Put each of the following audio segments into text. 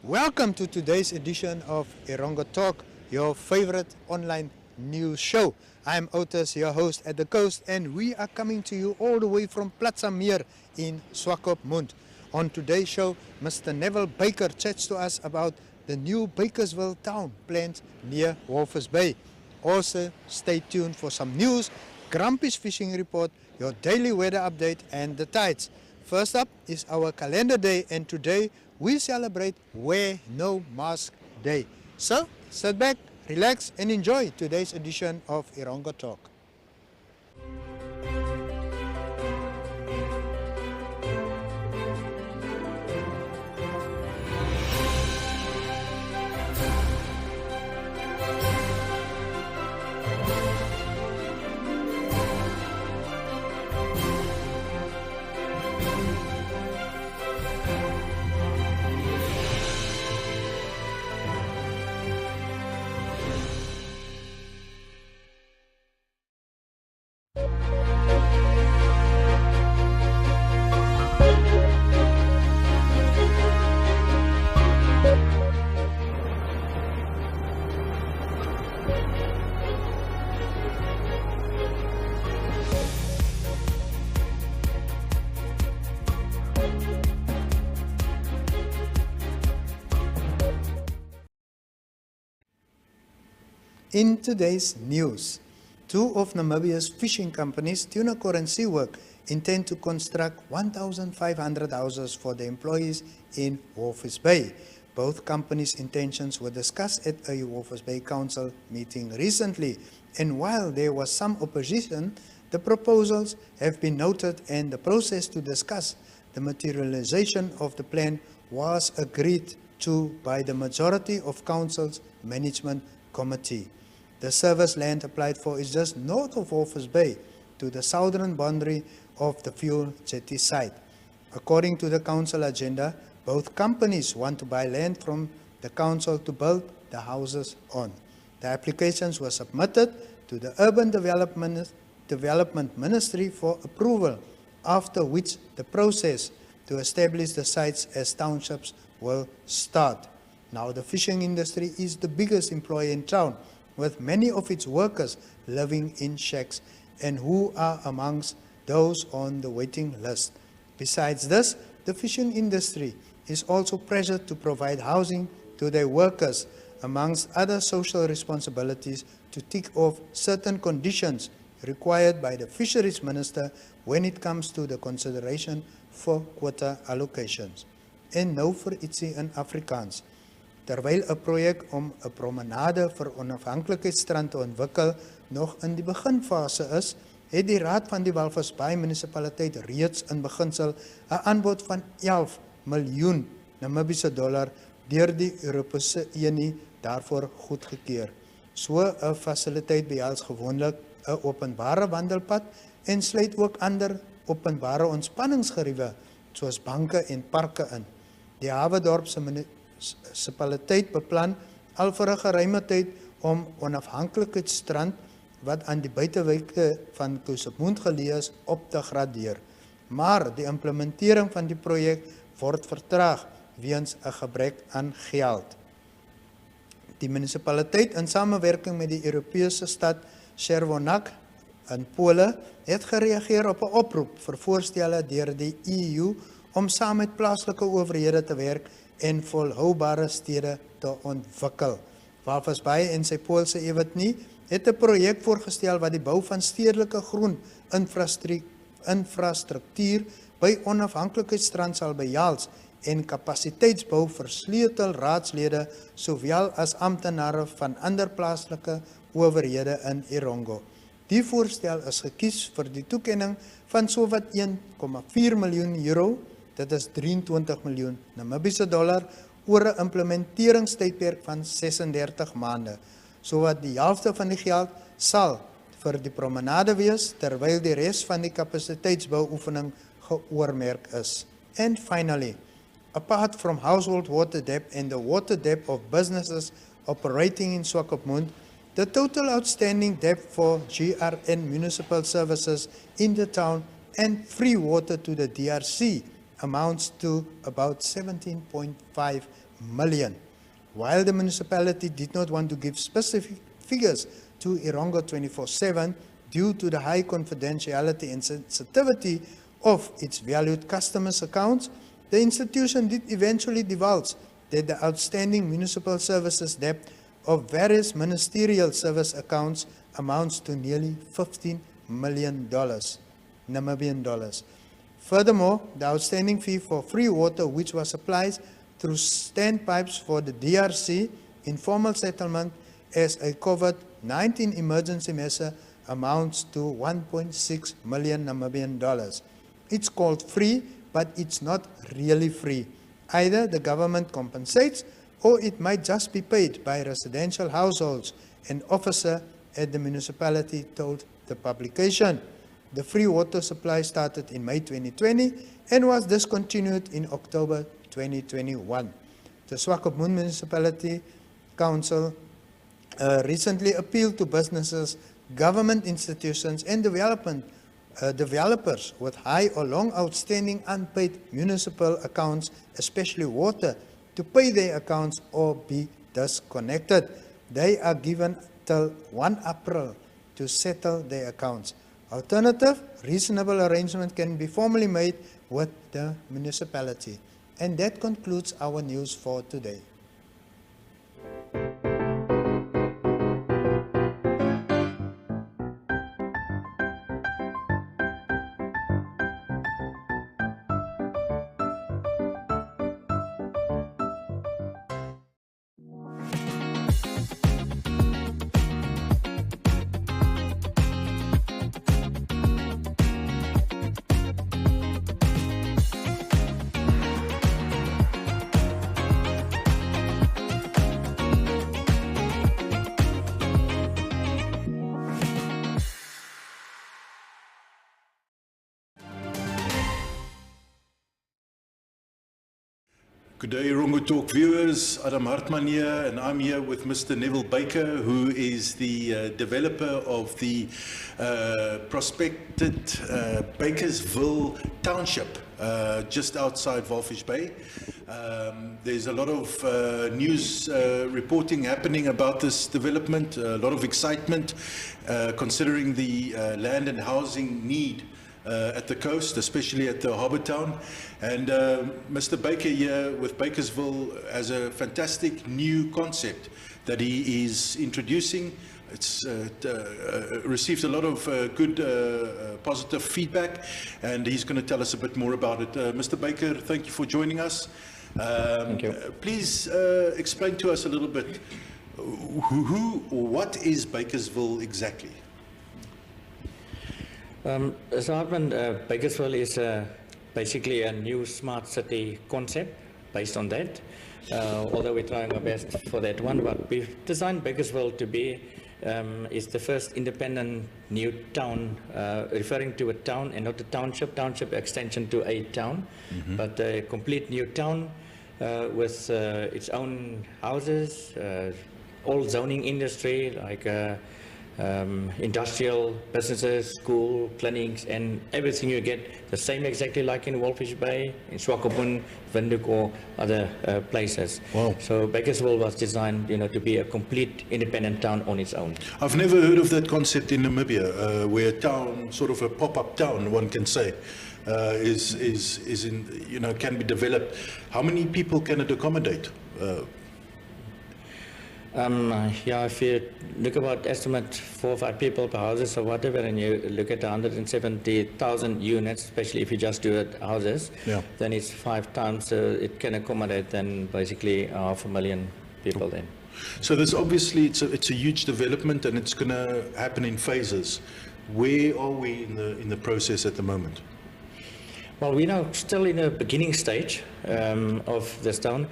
Welcome to today's edition of Erongo Talk, your favorite online news show. I'm Otis, your host at the coast, and we are coming to you all the way from Platz Am Meer in Swakopmund. On today's show, Mr. Neville Baker chats to us about the new Bakersville Town planned near Walvis Bay. Also, stay tuned for some news, Grumpy's fishing report, your daily weather update, and the tides. First up is our calendar day, and today we celebrate Wear No Mask Day. So, sit back, relax, and enjoy today's edition of Erongo Talk. In today's news, two of Namibia's fishing companies, Tunacore and Seawork, intend to construct 1,500 houses for the employees in Walvis Bay. Both companies' intentions were discussed at a Walvis Bay Council meeting recently, and while there was some opposition, the proposals have been noted and the process to discuss the materialization of the plan was agreed to by the majority of Council's Management Committee. The service land applied for is just north of Walvis Bay, to the southern boundary of the fuel jetty site. According to the council agenda, both companies want to buy land from the council to build the houses on. The applications were submitted to the Urban Development Ministry for approval, after which the process to establish the sites as townships will start. Now, the fishing industry is the biggest employer in town, with many of its workers living in shacks and who are amongst those on the waiting list. Besides this, the fishing industry is also pressured to provide housing to their workers, amongst other social responsibilities, to tick off certain conditions required by the fisheries minister when it comes to the consideration for quota allocations. En nou vir ietsie in Afrikaans. Terwyl 'n projek om 'n promenade vir onafhanklikheidsstrand te ontwikkel nog in die beginfase is, het die Raad van die Walvis Bay munisipaliteit reeds in beginsel 'n aanbod van 11 miljoen Namibiese dollar deur die Europese Unie daarvoor goedgekeur. So 'n fasiliteit behels gewoonlik 'n openbare wandelpad en sluit ook ander openbare ontspanningsgeriewe soos banke en parke in. Die Hawedorp se munisipaliteit beplan al vir 'n geruime tyd om onafhanklikheidsstrand wat aan die buitewyke van GOtv geleë is op te gradeer. Maar die implementering van die projek word vertraag weens 'n gebrek aan geld. Die munisipaliteit in samewerking met die Europese stad Czerwonak in Pole het gereageer op 'n oproep vir voorstelle deur die EU om saam met plaaslike owerhede te werk en volhoubare stede te ontwikkel. Walvis Bay en sy Poolse ewetnie het 'n projek voorgestel wat die bou van stedelike groen infrastruktuur by onafhanklikheidsstrand sal behels en kapasiteitsbou vir sleutelraadslede sowel as amptenare van ander plaaslike owerhede in Erongo. Die voorstel is gekies vir die toekenning van sowat 1,4 miljoen euro, dit is 23 miljoen Namibiese dollar, oor 'n implementeringstydperk van 36 maande. Sowat die helfte van die geld sal vir die promenade wees, terwyl die res van die kapasiteitsbouoefening geoormerk is. And finally, apart from household water depth and the water depth of businesses operating in Swakopmund, the total outstanding debt for GRN municipal services in the town and free water to the DRC amounts to about 17.5 million. While the municipality did not want to give specific figures to Erongo 24/7 due to the high confidentiality and sensitivity of its valued customers' accounts, the institution did eventually divulge that the outstanding municipal services debt of various ministerial service accounts amounts to nearly $15 million, Namibian dollars. Furthermore, the outstanding fee for free water, which was supplied through standpipes for the DRC informal settlement as a COVID-19 emergency measure, amounts to 1.6 million Namibian dollars. It's called free, but it's not really free. Either the government compensates, or it might just be paid by residential households, an officer at the municipality told the publication. The free water supply started in May 2020 and was discontinued in October 2021. The Swakopmund Municipality Council recently appealed to businesses, government institutions, and developers with high or long outstanding unpaid municipal accounts, especially water, to pay their accounts or be disconnected. They are given till 1 April to settle their accounts. Alternative, reasonable arrangement can be formally made with the municipality. And that concludes our news for today. Good day, Erongo Talk viewers. Adam Hartman here, and I'm here with Mr. Neville Baker, who is the developer of the prospected Bakersville Township, just outside Walvis Bay. There's a lot of news reporting happening about this development, a lot of excitement considering the land and housing need at the coast, especially at the harbour town. And Mr. Baker here with Bakersville has a fantastic new concept that he is introducing. It's received a lot of good positive feedback, and he's going to tell us a bit more about it. Mr. Baker, thank you for joining us. Thank you. Please explain to us a little bit who or what is Bakersville exactly? So Hartman, Bakersville is basically a new smart city concept based on that. Although we're trying our best for that one, but we've designed Bakersville to be is the first independent new town, referring to a town and not a township extension to a town, but a complete new town with its own houses, all zoning industry like industrial businesses, school, clinics, and everything you get the same exactly like in Walvis Bay, in Swakopmund, Windhoek, or other places. Wow. So Bakersville was designed, to be a complete independent town on its own. I've never heard of that concept in Namibia, where a town, sort of a pop-up town, one can say, is in, can be developed. How many people can it accommodate? If you look about estimate 4 or 5 people per houses or whatever, and you look at 170,000 units, especially if you just do it houses, then it's 5 times, so it can accommodate then basically 500,000 people then. So there's obviously, it's a huge development, and it's going to happen in phases. Where are we in the process at the moment? Well, we're now still in the beginning stage of this town.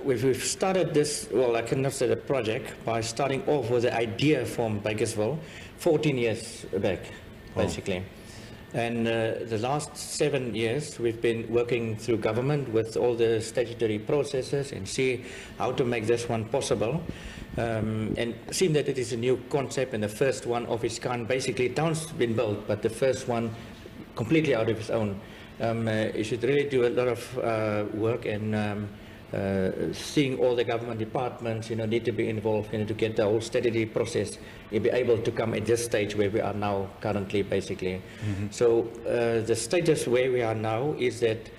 We've started this, well, I cannot say the project, by starting off with the idea from Bakersville 14 years back, basically. And the last 7 years, we've been working through government with all the statutory processes and see how to make this one possible. And seeing that it is a new concept and the first one of its kind. Basically, town's been built, but the first one completely out of its own. You should really do a lot of work and seeing all the government departments, need to be involved, to get the whole strategy process, and be able to come at this stage where we are now currently, basically. So the status where we are now is that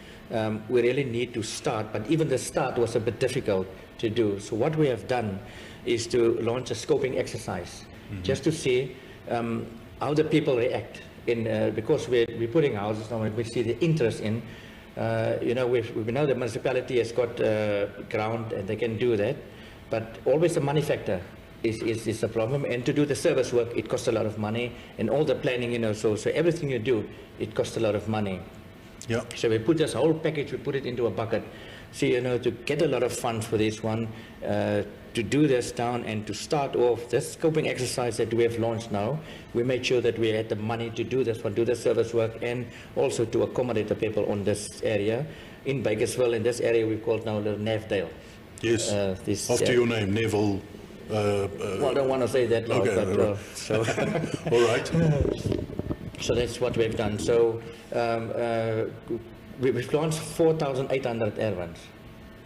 we really need to start, but even the start was a bit difficult to do. So what we have done is to launch a scoping exercise, just to see how the people react. Because we're putting houses now, and we see the interest in. We know the municipality has got ground and they can do that, but always the money factor is the problem. And to do the service work, it costs a lot of money, and all the planning, so everything you do, it costs a lot of money. Yeah. So we put this whole package, we put it into a bucket. See, to get a lot of funds for this one, to do this down and to start off this scoping exercise that we have launched now, we made sure that we had the money to do this one, do the service work, and also to accommodate the people on this area. In Bakersville, in this area we call now the Nevdale. Yes, after your name, Neville. Well, I don't want to say that loud, okay, but right. so. All right. So that's what we've done. So we've launched 4,800 errands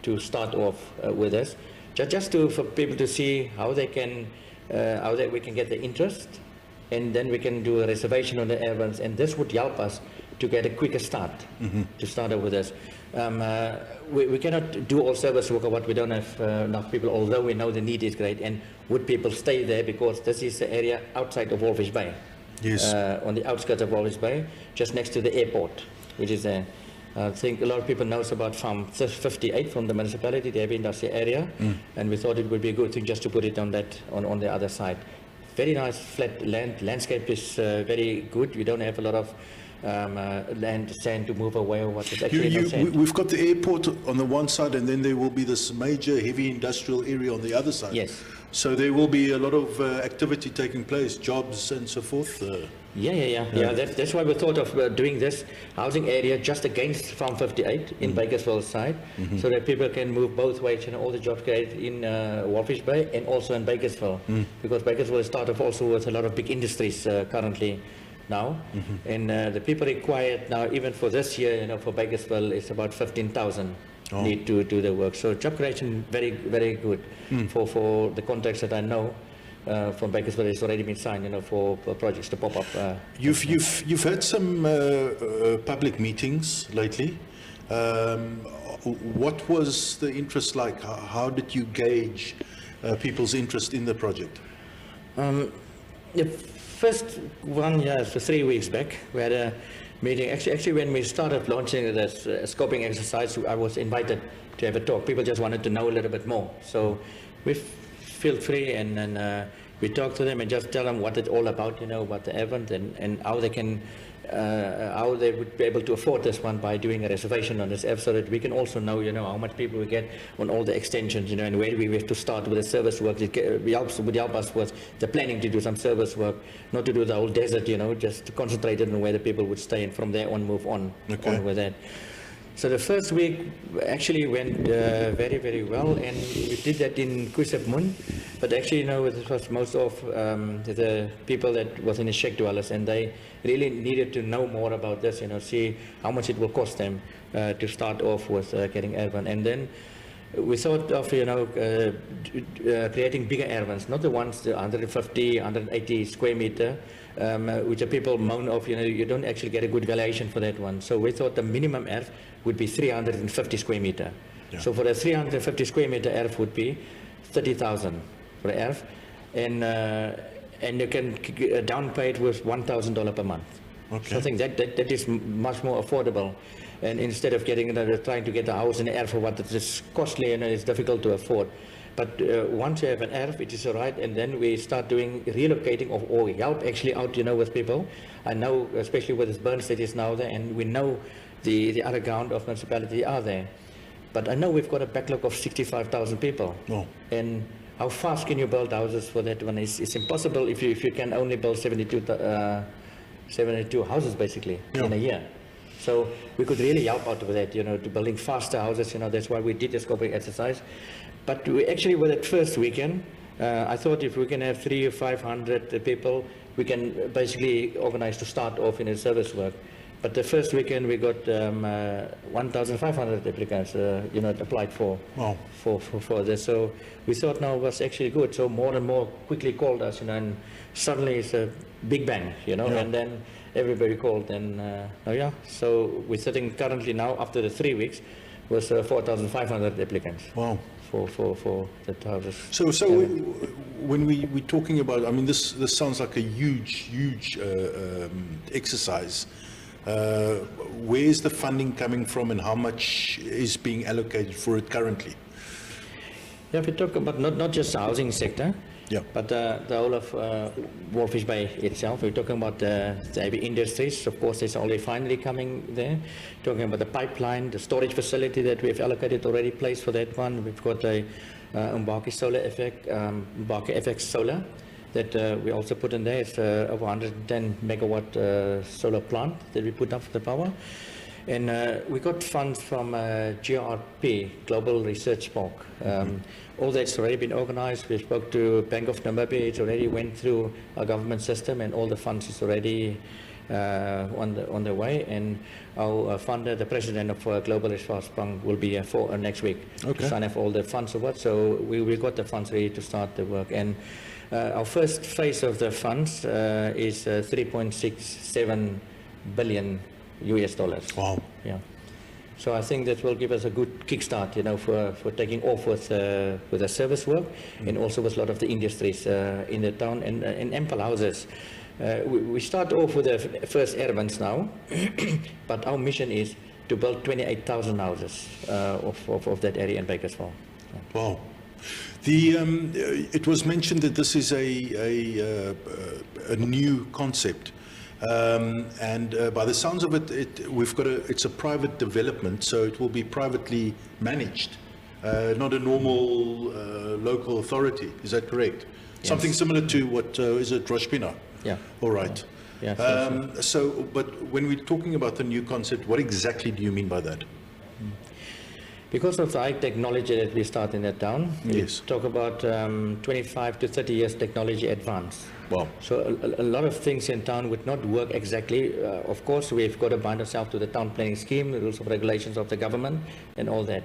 to start off with this, just for people to see how they can, we can get the interest, and then we can do a reservation on the errands, and this would help us to get a quicker start, to start with this. We cannot do all service work what we don't have enough people, although we know the need is great, and would people stay there, because this is the area outside of Walvis Bay. Yes. On the outskirts of Walvis Bay, just next to the airport, which is there. I think a lot of people knows about Farm 58 from the municipality, the heavy industry area, and we thought it would be a good thing just to put it on on the other side. Very nice flat landscape is very good. We don't have a lot of sand to move away or what is actually we've got the airport on the one side, and then there will be this major heavy industrial area on the other side. Yes. So there will be a lot of activity taking place, jobs and so forth. Yeah. That's why we thought of doing this housing area just against Farm 58 in Bakersville side, so that people can move both ways, all the jobs created in Walvis Bay and also in Bakersville, because Bakersville is started off also with a lot of big industries currently now, and the people required now, even for this year, for Bakersville, is about 15,000. Need to do the work. So job creation very, very good for the contracts that I know from Bakersville has already been signed, for projects to pop up. You've had some public meetings lately. What was the interest like? How did you gauge people's interest in the project? The first one, for 3 weeks back, we had a meeting. Actually, when we started launching this scoping exercise, I was invited to have a talk. People just wanted to know a little bit more. So we feel free, and then we talk to them and just tell them what it's all about, about the event, and how they can, how they would be able to afford this one by doing a reservation on this app, so that we can also know, how much people we get on all the extensions, and where we have to start with the service work. It would help us with the planning to do some service work, not to do the whole desert, just to concentrate on where the people would stay, and from there on move on, on with that. So the first week actually went very, very well, and we did that in Swakopmund. But actually, it was most of the people that was in the shack dwellers, and they really needed to know more about this, see how much it will cost them to start off with getting urban. And then we thought of, creating bigger ervans, not the ones, the 150, 180 square meter, which the people moan of, you don't actually get a good valuation for that one. So we thought the minimum ERF would be 350 square meter. Yeah. So for a 350 square meter ERF would be 30,000 for the ERF, and you can down pay it with $1,000 per month. Okay. So I think that is much more affordable. And instead of getting trying to get a house in the ERF for what it is costly and it's difficult to afford. But once you have an ERF, it is all right, and then we start doing relocating or help actually out, with people. I know, especially with this Burns that is now there, and we know the other ground of municipality are there. But I know we've got a backlog of 65,000 people. Oh. And how fast can you build houses for that one? It's impossible if you can only build 72 houses basically in a year. So we could really help out with that, to building faster houses. That's why we did the scoping exercise. But we actually, with that first weekend, I thought if we can have 300 or 500 people, we can basically organize to start off in a service work. But the first weekend we got 1,500 applicants, applied for, Wow. for this. So we thought now it was actually good. So more and more quickly called us, and suddenly it's a big bang, Yeah. and then everybody called, and so we're sitting currently now after the 3 weeks was 4,500 applicants. Wow. For the houses. So when we're talking about, I mean, this sounds like a huge exercise. Where's the funding coming from, and how much is being allocated for it currently? Yeah, we talk about not just the housing sector, Yeah. but the whole of Walvis Bay itself. We're talking about the heavy industries. Of course, it's only finally coming there. Talking about the pipeline, the storage facility that we've allocated already placed for that one. We've got a Mbaki solar effect, Mbaki FX solar that we also put in there. It's over 110 megawatt solar plant that we put up for the power. And we got funds from GOtv, Global Research Park. All that's already been organized. We spoke to Bank of Namibia. It's already went through our government system, and all the funds is already on the way. And our funder, the president of Global Research Park, will be here for next week to sign up all the funds or what. So we got the funds ready to start the work. And our first phase of the funds is 3.67 billion US dollars. Wow. Yeah. So I think that will give us a good kickstart, for taking off with the service work, and also with a lot of the industries in the town and ample houses. We start off with the first Airbans now, but our mission is to build 28,000 houses of that area in Bakersville. Wow. It was mentioned that this is a new concept. And by the sounds of it, it's a private development, so it will be privately managed, not a normal local authority. Is that correct? Yes. Something similar to what is it, Roshpina? Yeah. All right. Yeah. But when we're talking about the new concept, what exactly do you mean by that? Because of the high technology that we start in that town, yes. We talk about 25 to 30 years technology advance. Wow. So a lot of things in town would not work exactly. Of course, we've got to bind ourselves to the town planning scheme, the rules of regulations of the government, and all that.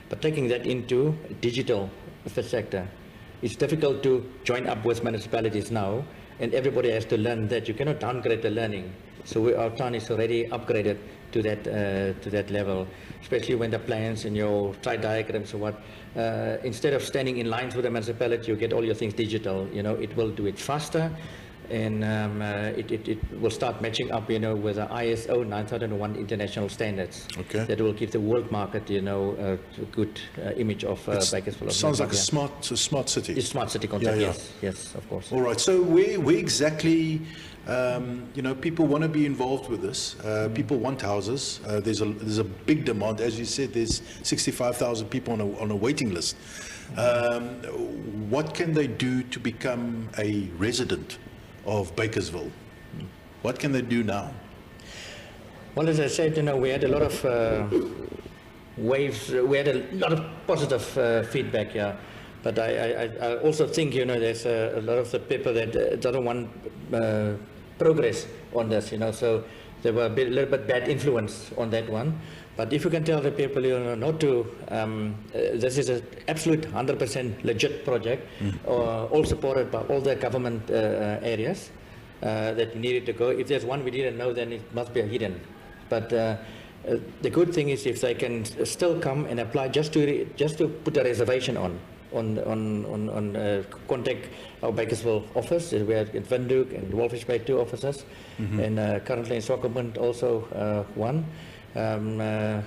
But taking that into digital sector, it's difficult to join up with municipalities now, and everybody has to learn that. You cannot downgrade the learning. So our town is already upgraded to that level, especially when the plans and your tri diagrams or what. Instead of standing in lines with the municipality, you get all your things digital. It will do it faster, and it will start matching up, with the ISO 9001 international standards. Okay. That will give the world market, a good image of Bakersville. Sounds like a smart city. It's a smart city concept. Yeah. Yes, of course. All right. So where exactly? People want to be involved with this. People want houses. There's a big demand, as you said. There's 65,000 people on a waiting list. What can they do to become a resident of Bakersville? What can they do now? Well, as I said, we had a lot of waves. We had a lot of positive feedback. Yeah. But I also think, there's a lot of the people that doesn't want progress on this, so there were a little bit bad influence on that one. But if you can tell the people, not to, this is an absolute 100% legit project, all supported by all the government areas that we needed to go. If there's one we didn't know, then it must be a hidden. But the good thing is if they can still come and apply just to put a reservation on contact our Bakersville office. We have in Windhoek and Walvis Bay 2 offices, and currently in Swakopmund also one.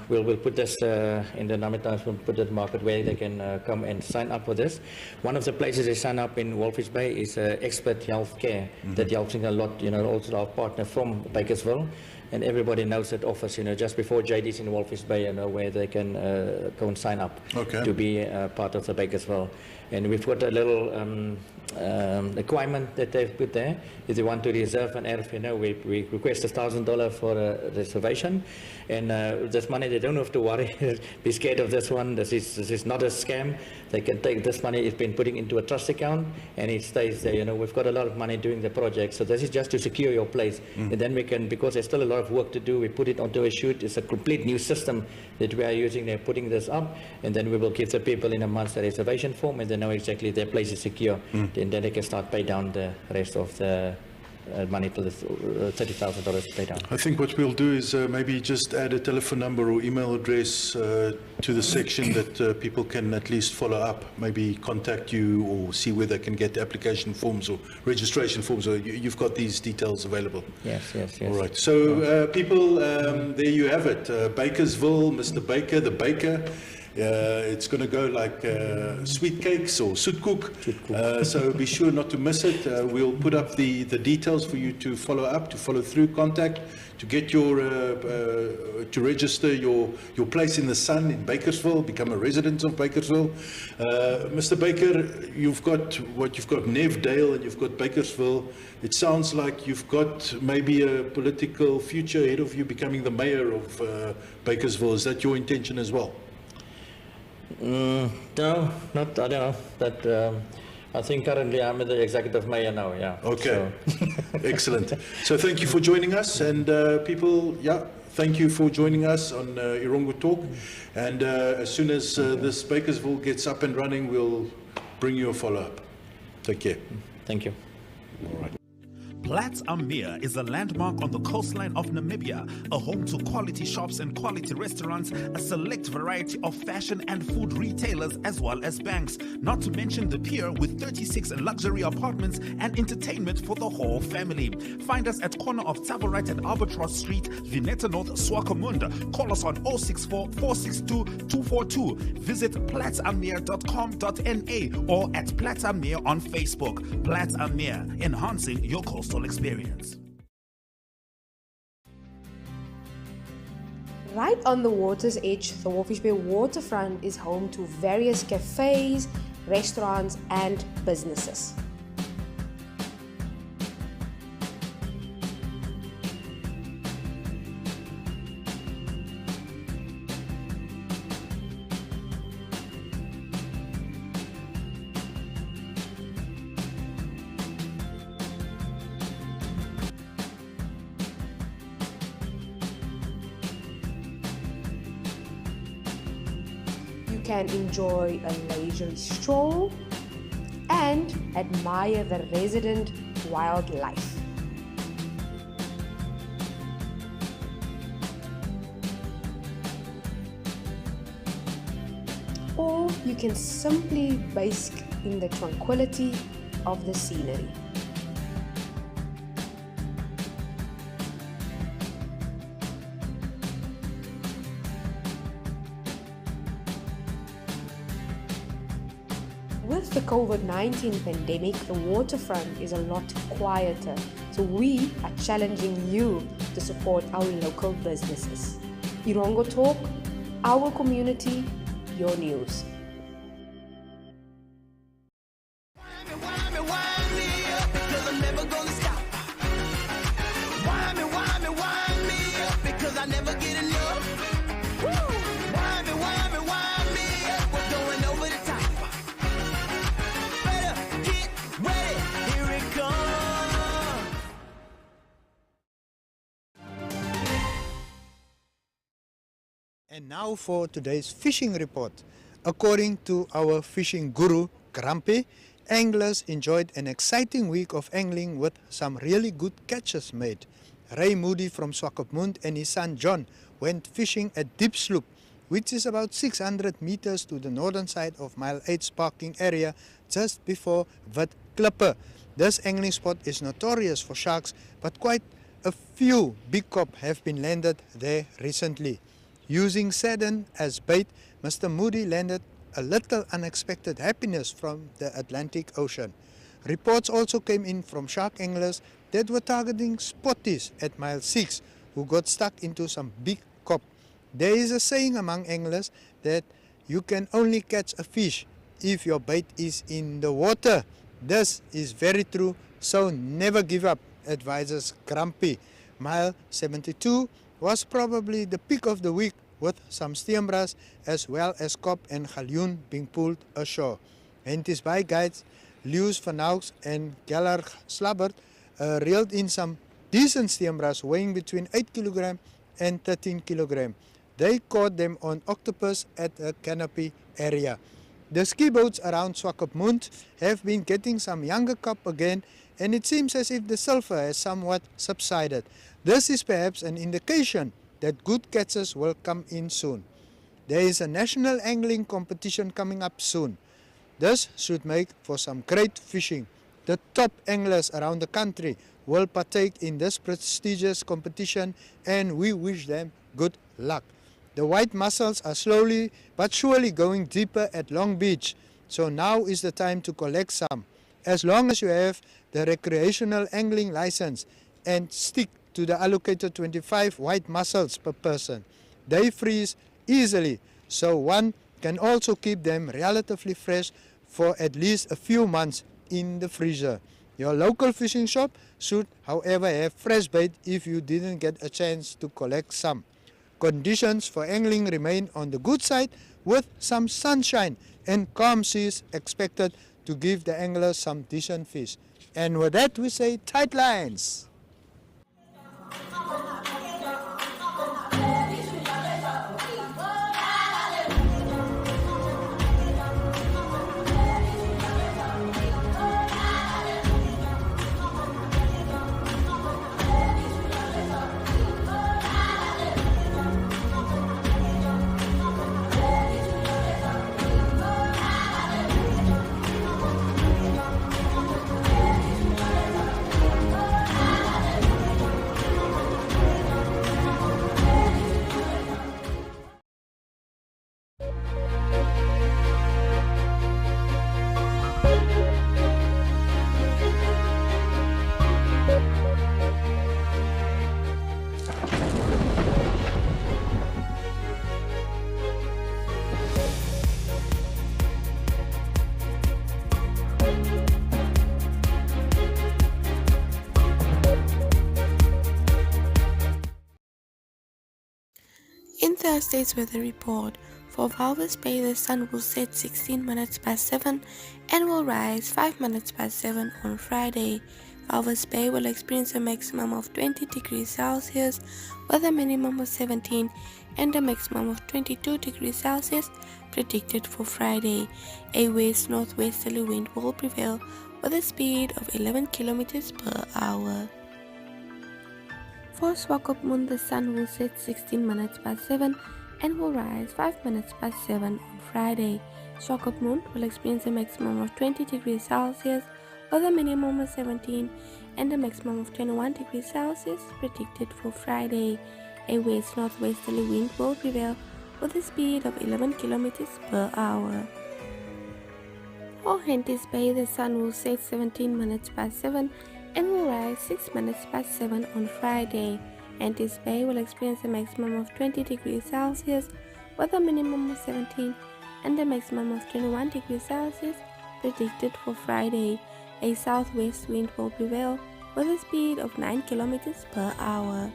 We'll put this in the Namitas, we'll put it market where they can come and sign up for this. One of the places they sign up in Walvis Bay is Expert Healthcare. That helps a lot, also our partner from Bakersville. And everybody knows that office, just before JD's in Walvis Bay, where they can go and sign up to be part of the Bakersville. And we've got a little requirement that they've put there. If they want to reserve an area, we request $1,000 for a reservation. And this money, they don't have to worry, be scared of this one. This is not a scam. They can take this money, it's been putting into a trust account, and it stays there. We've got a lot of money doing the project. So this is just to secure your place. And then we can, because there's still a lot of work to do, we put it onto a chute. It's a complete new system that we are using. They're putting this up, and then we will give the people in a month a reservation form, and they know exactly their place is secure. And then they can start pay down the rest of the money to the $30,000 to pay down. I think what we'll do is maybe just add a telephone number or email address to the section that people can at least follow up, maybe contact you or see where they can get the application forms or registration forms. Or you've got these details available. Yes. All right. So people, there you have it. Bakersville, Mr. Baker, the baker. It's going to go like sweet cakes or soetkoek. So be sure not to miss it. We'll put up the details for you to follow up, to follow through, contact, to get your, to register your place in the sun in Bakersville, become a resident of Bakersville. Mr. Baker, you've got Nev Dale and you've got Bakersville. It sounds like you've got maybe a political future ahead of you becoming the mayor of Bakersville. Is that your intention as well? No, not, I don't know, but I think currently I'm the executive mayor now, yeah. Okay, so. Excellent. So thank you for joining us, and people, thank you for joining us on Erongo Talk, and as soon as this Bakersville gets up and running, we'll bring you a follow-up. Take care. Thank you. All right. Platz Am Meer is a landmark on the coastline of Namibia, a home to quality shops and quality restaurants, a select variety of fashion and food retailers, as well as banks, not to mention the pier with 36 luxury apartments and entertainment for the whole family. Find us at corner of Tabarite and Albatross Street, Vineta North, Swakopmund. Call us on 064 462 242. Visit platzammeer.com.na or at Platz Am Meer on Facebook. Platz Am Meer, enhancing your coastal experience. Right on the water's edge, the Walvis Bay waterfront is home to various cafes, restaurants and businesses. You can enjoy a leisurely stroll and admire the resident wildlife. Or you can simply bask in the tranquility of the scenery. With the COVID-19 pandemic, the waterfront is a lot quieter, so we are challenging you to support our local businesses. Erongo Talk, our community, your news. And now for today's fishing report. According to our fishing guru, Grampe, anglers enjoyed an exciting week of angling with some really good catches made. Ray Moody from Swakopmund and his son John went fishing at Deep Sloop, which is about 600 meters to the northern side of Mile 8's parking area just before Wit Klippe. This angling spot is notorious for sharks, but quite a few big cop have been landed there recently. Using sardine as bait, Mr. Moody landed a little unexpected happiness from the Atlantic Ocean. Reports also came in from shark anglers that were targeting spotties at Mile 6 who got stuck into some big cop. There is a saying among anglers that you can only catch a fish if your bait is in the water. This is very true, so never give up, advises Grumpy. Mile 72 was probably the peak of the week, with some steenbras as well as kop and galjoen being pulled ashore. Henties by guides Lewis van Auks and Geller Slabbert reeled in some decent steenbras weighing between 8 kg and 13 kg. They caught them on octopus at a canopy area. The ski boats around Swakopmund have been getting some younger kop again, and it seems as if the sulfur has somewhat subsided. This is perhaps an indication that good catches will come in soon. There is a national angling competition coming up soon. This should make for some great fishing. The top anglers around the country will partake in this prestigious competition, and we wish them good luck. The white mussels are slowly but surely going deeper at Long Beach, so now is the time to collect some. As long as you have the recreational angling license and stick to the allocated 25 white mussels per person. They freeze easily, so one can also keep them relatively fresh for at least a few months in the freezer. Your local fishing shop should, however, have fresh bait if you didn't get a chance to collect some. Conditions for angling remain on the good side, with some sunshine and calm seas expected to give the anglers some decent fish. And with that we say tight lines. In Thursday's weather report, for Walvis Bay the sun will set 16 minutes past 7 and will rise 5 minutes past 7 on Friday. Walvis Bay will experience a maximum of 20 degrees Celsius with a minimum of 17 and a maximum of 22 degrees Celsius predicted for Friday. A west-northwesterly wind will prevail with a speed of 11 km per hour. For Swakopmund, the sun will set 16 minutes past 7 and will rise 5 minutes past 7 on Friday. Swakopmund will experience a maximum of 20 degrees Celsius with a minimum of 17 and a maximum of 21 degrees Celsius predicted for Friday. A west-northwesterly wind will prevail with a speed of 11 km per hour. For Henties Bay, the sun will set 17 minutes past 7 and will rise 6 minutes past 7 on Friday. Henties Bay will experience a maximum of 20 degrees Celsius with a minimum of 17 and a maximum of 21 degrees Celsius predicted for Friday. A southwest wind will prevail with a speed of 9 km per hour.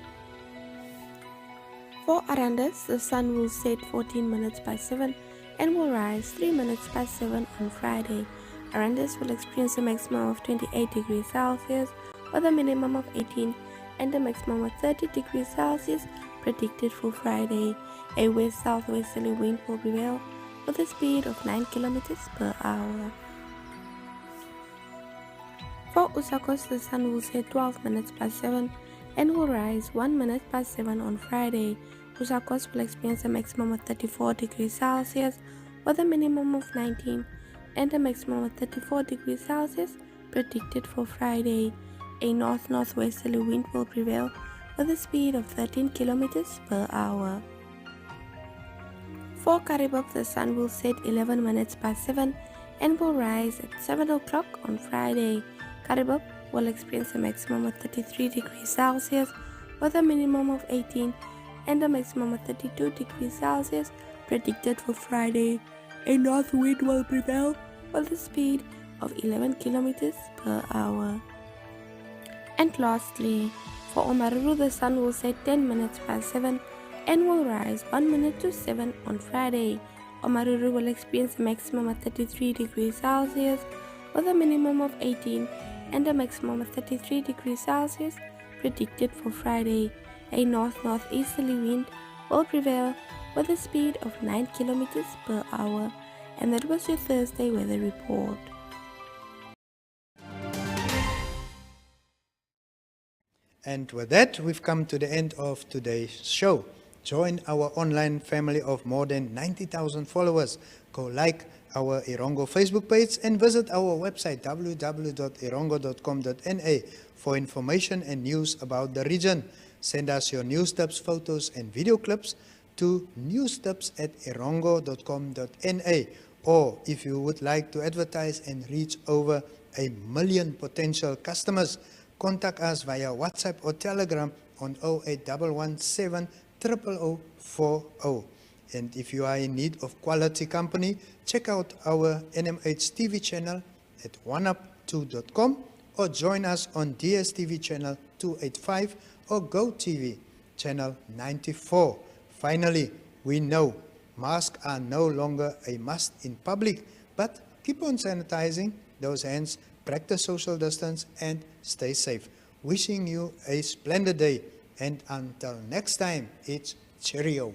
For Arandis, the sun will set 14 minutes past 7 and will rise 3 minutes past 7 on Friday. Arandis will experience a maximum of 28 degrees Celsius with a minimum of 18 and a maximum of 30 degrees Celsius predicted for Friday. A west-southwesterly wind will prevail with a speed of 9 km per hour. For Usakos, the sun will set 12 minutes past 7 and will rise 1 minute past 7 on Friday. Usakos will experience a maximum of 34 degrees Celsius with a minimum of 19 and a maximum of 34 degrees Celsius predicted for Friday. A north-northwesterly wind will prevail with a speed of 13 km per hour. For Karibop, the sun will set 11 minutes past 7 and will rise at 7 o'clock on Friday. Karibop will experience a maximum of 33 degrees Celsius with a minimum of 18 and a maximum of 32 degrees Celsius predicted for Friday. A north wind will prevail with a speed of 11 kilometers per hour. And lastly, for Omaruru, the sun will set 10 minutes past 7 and will rise 1 minute to 7 on Friday. Omaruru will experience a maximum of 33 degrees Celsius with a minimum of 18 and a maximum of 33 degrees Celsius predicted for Friday. A north-northeasterly wind will prevail with a speed of 9 kilometers per hour. And that was your Thursday weather report. And with that, we've come to the end of today's show. Join our online family of more than 90,000 followers. Go like our Erongo Facebook page and visit our website www.erongo.com.na for information and news about the region. Send us your news tips, photos and video clips to newstips@erongo.com.na. Or if you would like to advertise and reach over 1 million potential customers, contact us via WhatsApp or Telegram on 08117 00040. And if you are in need of quality company, check out our NMH TV channel at oneup2.com or join us on DStv channel 285 or GOtv channel 94. Finally, we know masks are no longer a must in public, but keep on sanitizing those hands, practice social distance, and stay safe. Wishing you a splendid day, and until next time, it's cheerio.